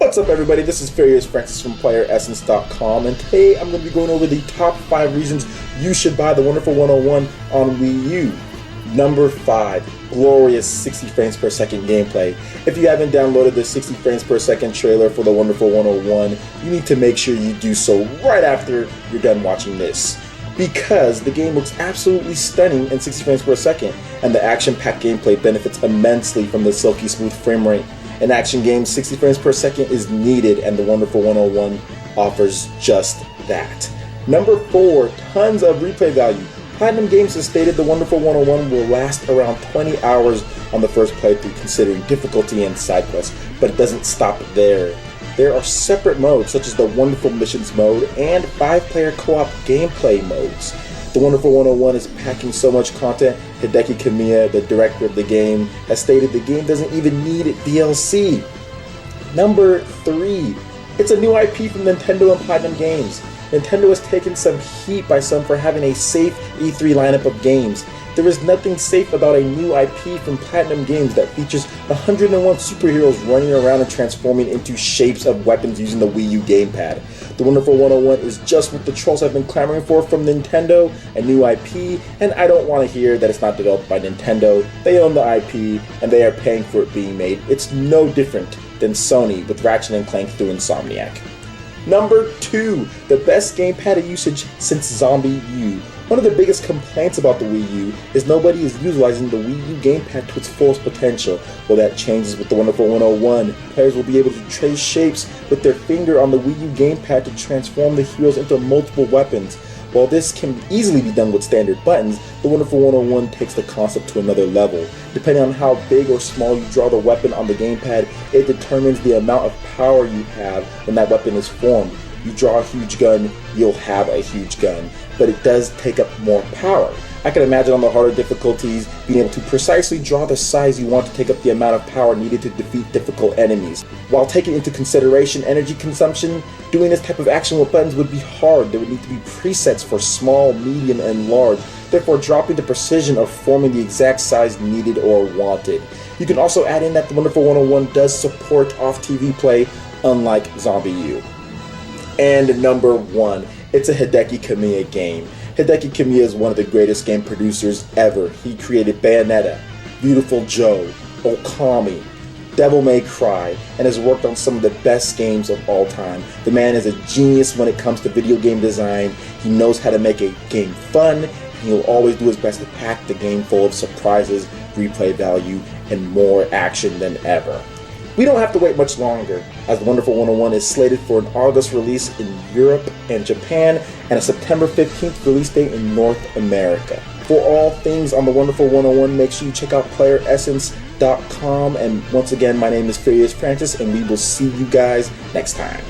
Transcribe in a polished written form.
What's up, everybody? This is Furious Francis from PlayerEssence.com, and today I'm going to be going over the top 5 reasons you should buy the Wonderful 101 on Wii U. Number 5, glorious 60 frames per second gameplay. If you haven't downloaded the 60 frames per second trailer for the Wonderful 101, you need to make sure you do so right after you're done watching this, because the game looks absolutely stunning in 60 frames per second, and the action-packed gameplay benefits immensely from the silky smooth frame rate. In action games, 60 frames per second is needed, and the Wonderful 101 offers just that. Number 4, tons of replay value. Platinum Games has stated the Wonderful 101 will last around 20 hours on the first playthrough, considering difficulty and side quests, but it doesn't stop there. There are separate modes, such as the Wonderful Missions mode and 5-player co-op gameplay modes. The Wonderful 101 is packing so much content, Hideki Kamiya, the director of the game, has stated the game doesn't even need DLC. Number 3, it's a new IP from Nintendo and Platinum Games. Nintendo has taken some heat by some for having a safe E3 lineup of games. There is nothing safe about a new IP from Platinum Games that features 101 superheroes running around and transforming into shapes of weapons using the Wii U gamepad. The Wonderful 101 is just what the trolls have been clamoring for from Nintendo, a new IP, and I don't want to hear that it's not developed by Nintendo. They own the IP, and they are paying for it being made. It's no different than Sony with Ratchet & Clank through Insomniac. Number 2, the best gamepad usage since Zombie U. One of the biggest complaints about the Wii U is nobody is utilizing the Wii U gamepad to its fullest potential. Well, that changes with the Wonderful 101. Players will be able to trace shapes with their finger on the Wii U gamepad to transform the heroes into multiple weapons. While this can easily be done with standard buttons, the Wonderful 101 takes the concept to another level. Depending on how big or small you draw the weapon on the gamepad, it determines the amount of power you have when that weapon is formed. You draw a huge gun, you'll have a huge gun, but it does take up more power. I can imagine on the harder difficulties, being able to precisely draw the size you want to take up the amount of power needed to defeat difficult enemies. While taking into consideration energy consumption, doing this type of action with buttons would be hard. There would need to be presets for small, medium, and large, therefore dropping the precision of forming the exact size needed or wanted. You can also add in that the Wonderful 101 does support off-TV play, unlike Zombie U. And number 1, it's a Hideki Kamiya game. Hideki Kamiya is one of the greatest game producers ever. He created Bayonetta, Beautiful Joe, Okami, Devil May Cry, and has worked on some of the best games of all time. The man is a genius when it comes to video game design. He knows how to make a game fun, and he'll always do his best to pack the game full of surprises, replay value, and more action than ever. We don't have to wait much longer, as the Wonderful 101 is slated for an August release in Europe and Japan, and a September 15th release date in North America. For all things on the Wonderful 101, make sure you check out PlayerEssence.com, and once again, my name is Furious Francis, and we will see you guys next time.